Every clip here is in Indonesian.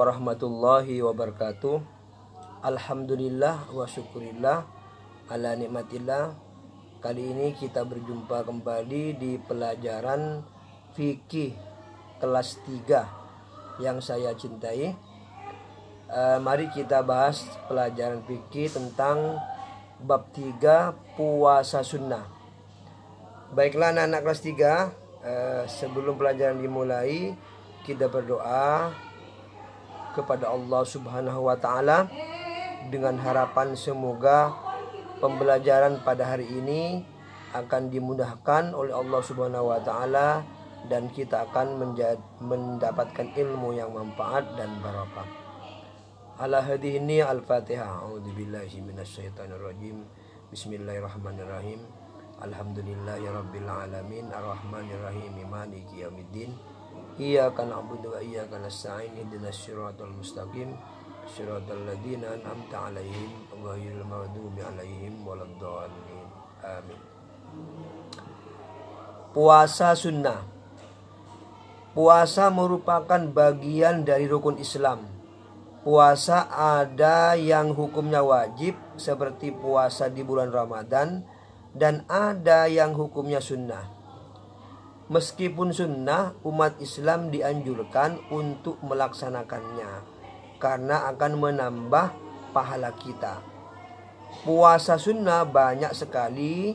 warahmatullahi wabarakatuh. Alhamdulillah wa syukurillah ala nikmatillah. Kali ini kita berjumpa kembali di pelajaran fikih kelas 3 yang saya cintai. Mari kita bahas pelajaran fikih tentang bab 3 puasa sunnah. Baiklah anak-anak kelas 3, sebelum pelajaran dimulai kita berdoa kepada Allah Subhanahu wa taala dengan harapan semoga pembelajaran pada hari ini akan dimudahkan oleh Allah Subhanahu wa taala dan kita akan mendapatkan ilmu yang manfaat dan barokah. Ala hadhihi al-Fatihah. A'udzubillahi minasyaitonirrajim. Bismillahirrahmanirrahim. Alhamdulillahirabbil alamin arrahmanirrahim maliki yaumiddin. Iyyaka na'budu wa iyyaka nasta'in ihdinas siratal mustaqim siratal ladzina an'amta 'alaihim ghairil maghdubi 'alaihim waladdallin. Amin. Puasa sunnah. Puasa merupakan bagian dari rukun Islam. Puasa ada yang hukumnya wajib seperti puasa di bulan Ramadan dan ada yang hukumnya sunnah. Meskipun sunnah, umat Islam dianjurkan untuk melaksanakannya karena akan menambah pahala kita. Puasa sunnah banyak sekali,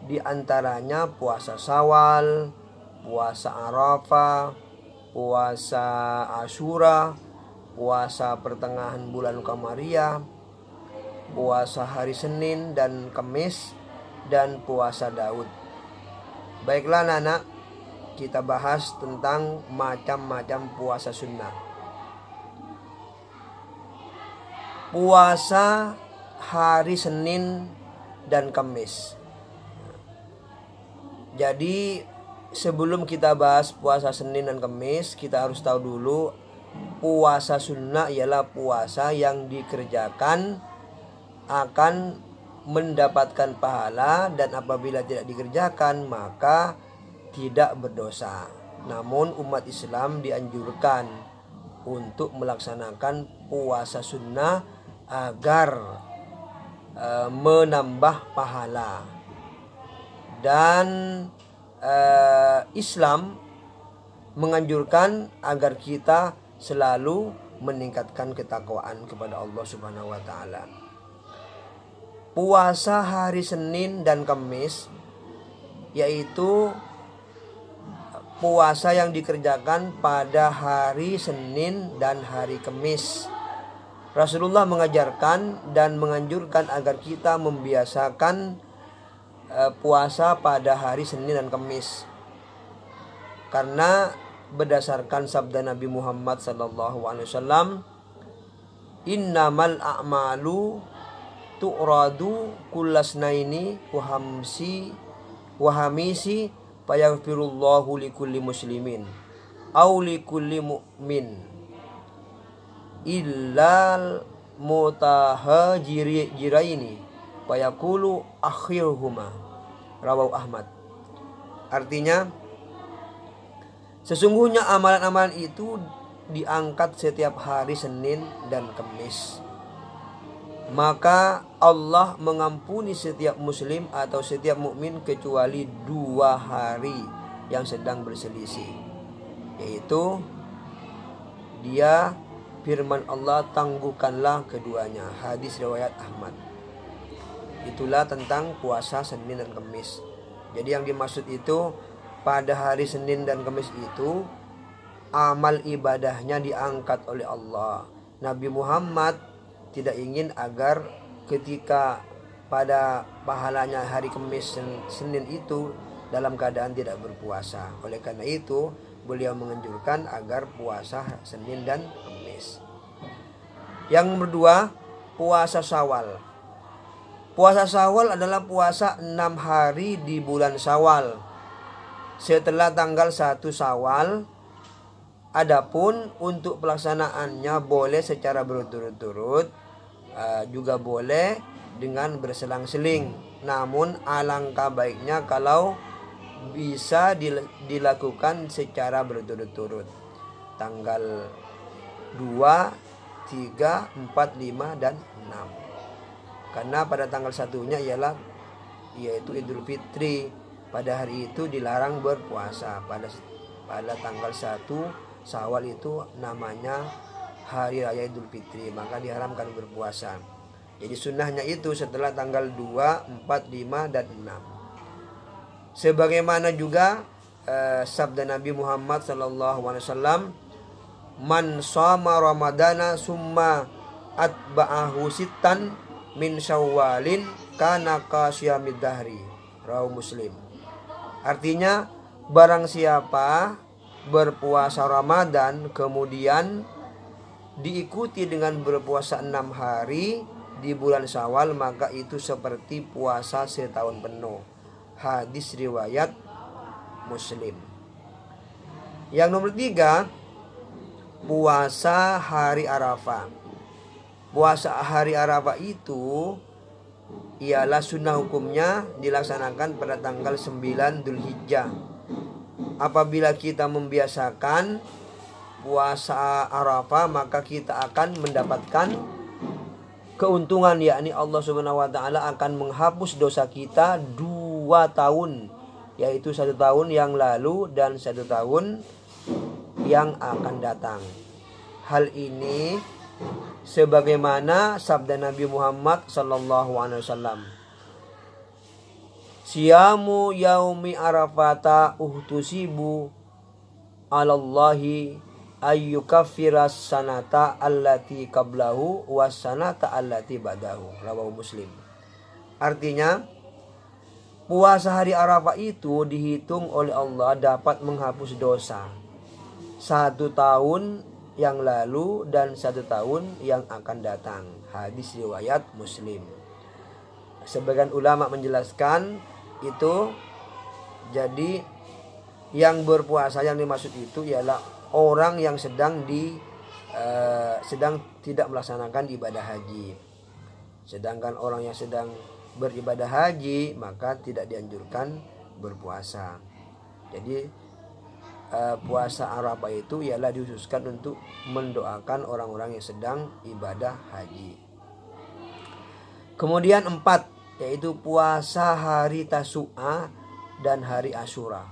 di antaranya puasa Syawal, puasa Arafah, puasa Asyura, puasa pertengahan bulan Qamariyah, puasa hari Senin dan Kamis, dan puasa Daud. Baiklah anak-anak, kita bahas tentang macam-macam puasa sunnah. Puasa hari Senin dan Kamis. Jadi sebelum kita bahas puasa Senin dan Kamis, kita harus tahu dulu puasa sunnah ialah puasa yang dikerjakan akan mendapatkan pahala, dan apabila tidak dikerjakan maka tidak berdosa. Namun umat Islam dianjurkan untuk melaksanakan puasa sunnah agar menambah pahala. Dan Islam menganjurkan agar kita selalu meningkatkan ketakwaan kepada Allah Subhanahu wa taala. Puasa hari Senin dan Kamis yaitu puasa yang dikerjakan pada hari Senin dan hari Kamis. Rasulullah mengajarkan dan menganjurkan agar kita membiasakan puasa pada hari Senin dan Kamis. Karena berdasarkan sabda Nabi Muhammad SAW, innamal a'malu tu'radu kullasnaini wahamisi fayaghfirullahu likulli muslimin aw likulli mu'min illal mutahajiraini fayaqulu akhiruhuma. Rawahu Ahmad. Artinya, sesungguhnya amalan-amalan itu diangkat setiap hari Senin dan Kamis. Maka Allah mengampuni setiap muslim atau setiap mukmin kecuali 2 hari yang sedang berselisih, yaitu dia firman Allah, tangguhkanlah keduanya. Hadis riwayat Ahmad. Itulah tentang puasa Senin dan Kamis. Jadi yang dimaksud itu, pada hari Senin dan Kamis itu amal ibadahnya diangkat oleh Allah. Nabi Muhammad tidak ingin agar ketika pada pahalanya hari Kamis dan Senin itu dalam keadaan tidak berpuasa. Oleh karena itu beliau menganjurkan agar puasa Senin dan Kamis. Yang kedua, puasa Syawal. Puasa Syawal adalah puasa 6 hari di bulan Syawal setelah tanggal 1 Syawal. Adapun untuk pelaksanaannya boleh secara berturut-turut, juga boleh dengan berselang-seling. Namun alangkah baiknya kalau bisa dilakukan secara berturut-turut. Tanggal 2, 3, 4, 5, dan 6. Karena pada tanggal 1-nya yaitu Idul Fitri. Pada hari itu dilarang berpuasa. Pada tanggal 1 Syawal itu namanya hari raya Idul Fitri, maka diharamkan berpuasa. Jadi sunnahnya itu setelah tanggal 2, 4, 5, dan 6. Sebagaimana juga sabda Nabi Muhammad SAW, man shoma ramadana summa atba'ahu sittan min syawalin kana qasyamid dahri. Rawahu Muslim. Artinya, barang siapa berpuasa Ramadan kemudian diikuti dengan berpuasa 6 hari di bulan Syawal, maka itu seperti puasa setahun penuh. Hadis riwayat Muslim. Yang nomor 3, puasa hari Arafah. Puasa hari Arafah itu ialah sunnah hukumnya dilaksanakan pada tanggal 9 Dzulhijjah. Apabila kita membiasakan puasa Arafah, maka kita akan mendapatkan keuntungan, yakni Allah Subhanahu wa taala akan menghapus dosa kita 2 tahun, yaitu 1 tahun yang lalu dan 1 tahun yang akan datang. Hal ini sebagaimana sabda Nabi Muhammad SAW, siyamu yaumi arafata uhtusibu alallahi ayyukaffiras sanata allati qablahu was sanata allati ba'dahu. Rawahu Muslim. Artinya, puasa hari Arafah itu dihitung oleh Allah dapat menghapus dosa 1 tahun yang lalu dan 1 tahun yang akan datang. Hadis riwayat Muslim. Sebagian ulama menjelaskan itu, jadi yang berpuasa yang dimaksud itu ialah orang yang sedang tidak melaksanakan ibadah haji. Sedangkan orang yang sedang beribadah haji maka tidak dianjurkan berpuasa. Jadi puasa Arafah itu ialah dikhususkan untuk mendoakan orang-orang yang sedang ibadah haji. Kemudian 4, yaitu puasa hari Tasu'a dan hari Asyura.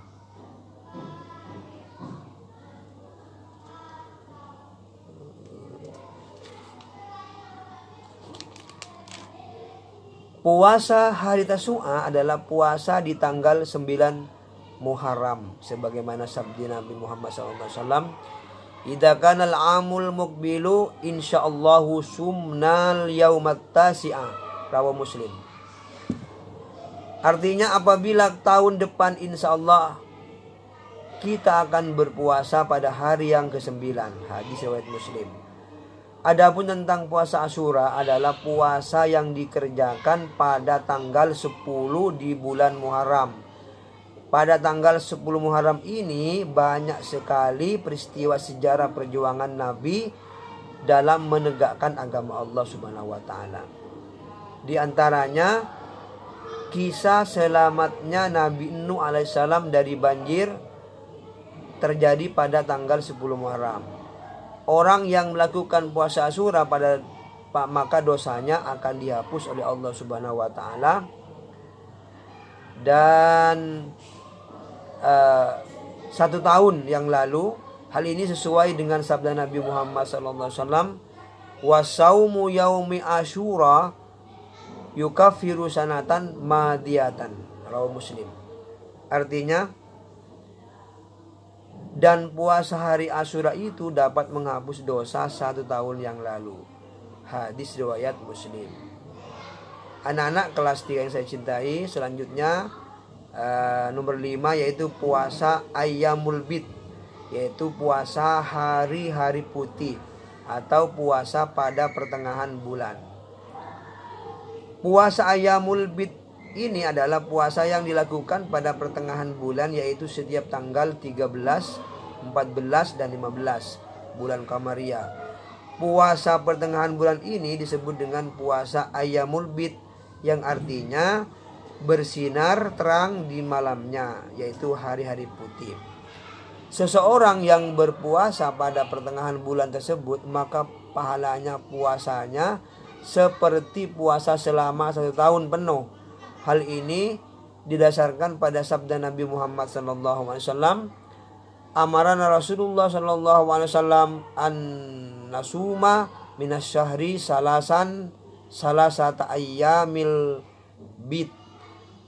Puasa hari Tasu'a adalah puasa di tanggal 9 Muharram, sebagaimana sabda Nabi Muhammad SAW, idza kana al-amul muqbilu insyaallahu sumnal yaumat tasi'a. Rawahu Muslim. Artinya, apabila tahun depan insyaallah kita akan berpuasa pada hari yang ke-9. Hadis riwayat Muslim. Adapun tentang puasa Asyura adalah puasa yang dikerjakan pada tanggal 10 di bulan Muharram. Pada tanggal 10 Muharram ini banyak sekali peristiwa sejarah perjuangan Nabi dalam menegakkan agama Allah Subhanahu wa taala. Di antaranya kisah selamatnya Nabi Nuh alaihissalam dari banjir terjadi pada tanggal 10 Muharram. Orang yang melakukan puasa Asyura maka dosanya akan dihapus oleh Allah Subhanahu wa taala. Dan 1 tahun yang lalu, hal ini sesuai dengan sabda Nabi Muhammad SAW, wasaumu yaumi asyura yukaffiru sanatan madiyatan. Rawahu Muslim. Artinya, dan puasa hari Asyura itu dapat menghapus dosa 1 tahun yang lalu. Hadis riwayat Muslim. Anak-anak kelas 3 yang saya cintai, selanjutnya nomor 5, yaitu puasa Ayyamul Bid, yaitu puasa hari-hari putih atau puasa pada pertengahan bulan. Puasa Ayyamul Bid ini adalah puasa yang dilakukan pada pertengahan bulan, yaitu setiap tanggal 13, 14, dan 15 bulan Qamariyah. Puasa pertengahan bulan ini disebut dengan puasa Ayyamul Bid, yang artinya bersinar terang di malamnya, yaitu hari-hari putih. Seseorang yang berpuasa pada pertengahan bulan tersebut, maka pahalanya puasanya seperti puasa selama 1 tahun penuh. Hal ini didasarkan pada sabda Nabi Muhammad SAW. Amarana Rasulullah SAW an nasuma minas syahri salasata ayyamil bid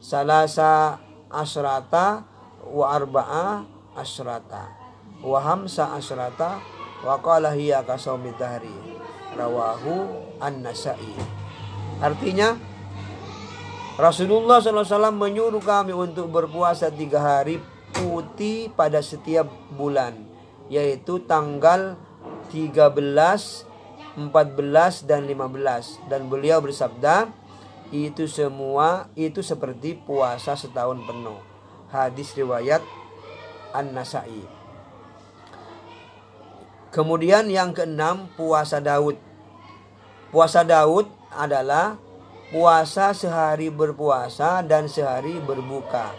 salasa asrata wa arba'a asrata wa hamsa asrata wa qala hiya kasaumid dahri, rawahu an-Nasa'i. Artinya Rasulullah SAW menyuruh kami untuk berpuasa 3 hari putih pada setiap bulan, yaitu tanggal 13, 14 dan 15, dan beliau bersabda, itu semua itu seperti puasa setahun penuh. Hadis riwayat An-Nasa'i. Kemudian yang keenam, puasa Daud. Puasa Daud adalah puasa sehari berpuasa dan sehari berbuka.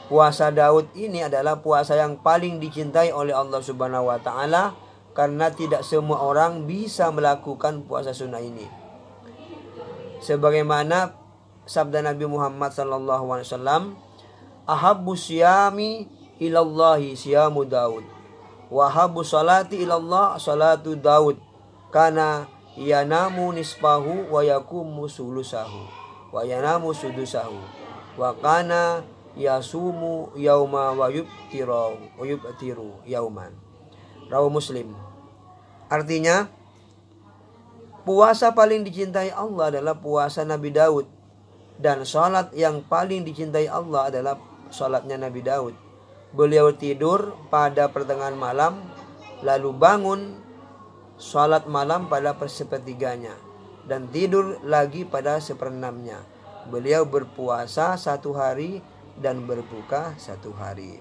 Puasa Daud ini adalah puasa yang paling dicintai oleh Allah Subhanahu wa taala, karena tidak semua orang bisa melakukan puasa sunnah ini. Sebagaimana sabda Nabi Muhammad SAW, ahabbu syami ilallahi syamu Daud, wa ahabbu salati ilallah salatu Daud, kana yanamu nisfahu wa yakumu sulusahu wa yanamu sudusahu wa kana yasumu yauma wa yubtiru yauman, rawahu Muslim. Artinya, puasa paling dicintai Allah adalah puasa Nabi Daud, dan salat yang paling dicintai Allah adalah salatnya Nabi Daud. Beliau tidur pada pertengahan malam, lalu bangun salat malam pada sepertiganya, dan tidur lagi pada seperenamnya. Beliau berpuasa 1 hari dan berbuka 1 hari.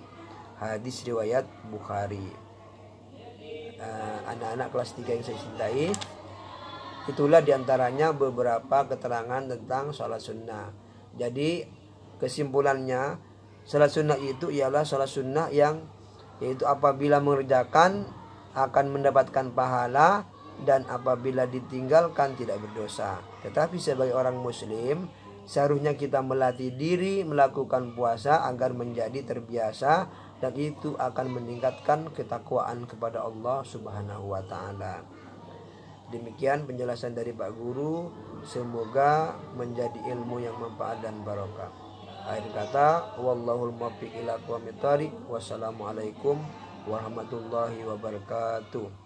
Hadis riwayat Bukhari. Anak-anak kelas 3 yang saya cintai, itulah diantaranya beberapa keterangan tentang sholat sunnah. Jadi kesimpulannya, sholat sunnah itu ialah sholat sunnah yang yaitu apabila mengerjakan akan mendapatkan pahala, dan apabila ditinggalkan tidak berdosa. Tetapi sebagai orang muslim, seharusnya kita melatih diri melakukan puasa agar menjadi terbiasa, dan itu akan meningkatkan ketakwaan kepada Allah Subhanahu wa taala. Demikian penjelasan dari Pak Guru, semoga menjadi ilmu yang manfaat dan barokah. Akhir kata, wallahul muwaffiq ila aqwamit thoriq. Wassalamualaikum warahmatullahi wabarakatuh.